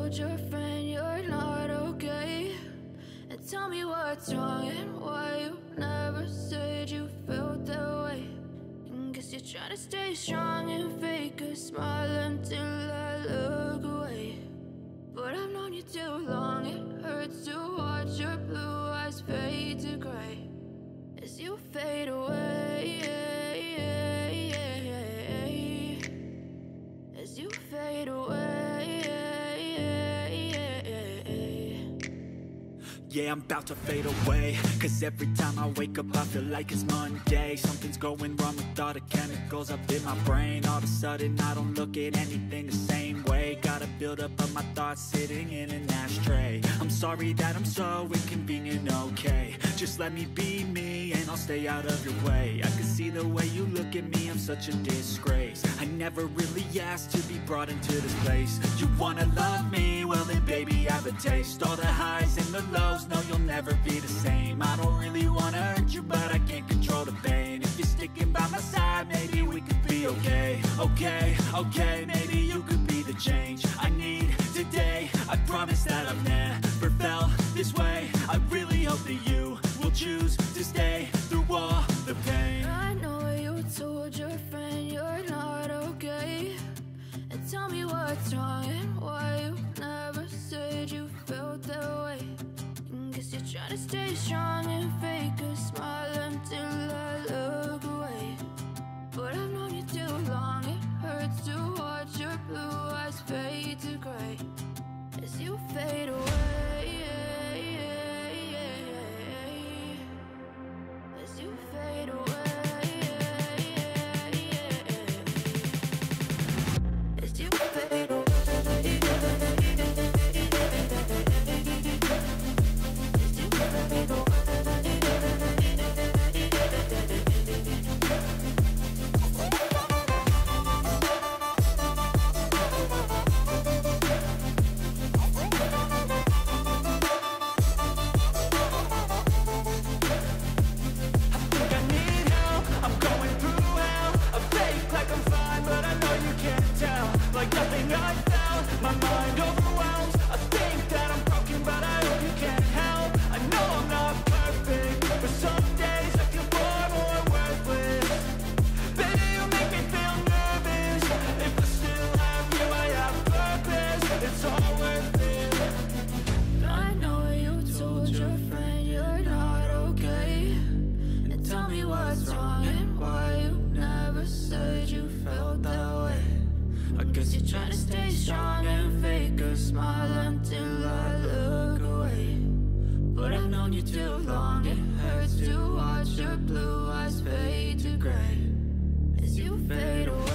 told your friend you're not okay? And tell me what's wrong and why you never said you felt that way. And guess you're trying to stay strong and fake a smile until I look away. But I've known you too long, it hurts to watch your blue eyes fade to gray as you fade away, as you fade away. Yeah, I'm about to fade away, cause every time I wake up I feel like it's Monday. Something's going wrong with all the chemicals up in my brain. All of a sudden I don't look at anything the same way. Gotta build up of my thoughts sitting in an ashtray. I'm sorry that I'm so inconvenient, okay? Just let me be me and I'll stay out of your way. I can see the way you look at me, I'm such a disgrace. I never really asked to be brought into this place. You wanna love me? Well then baby I have a taste. All the highs and the lows, no you'll never be the same. I don't really wanna hurt you but I can't control the pain. If you're sticking by my side maybe we could be okay. Okay, maybe you could be the change I need today. I promise that I've never felt this way. I really hope that you will choose to stay through all the pain. I know you told your friend you're not okay. And tell me what's wrong and why you never said you felt that way. And guess you're trying to stay strong and fake a smile until I look away. But I've known you too long, it hurts to watch your blue eyes fade to gray as you fade away, as you fade away, as you fade away. Fade away.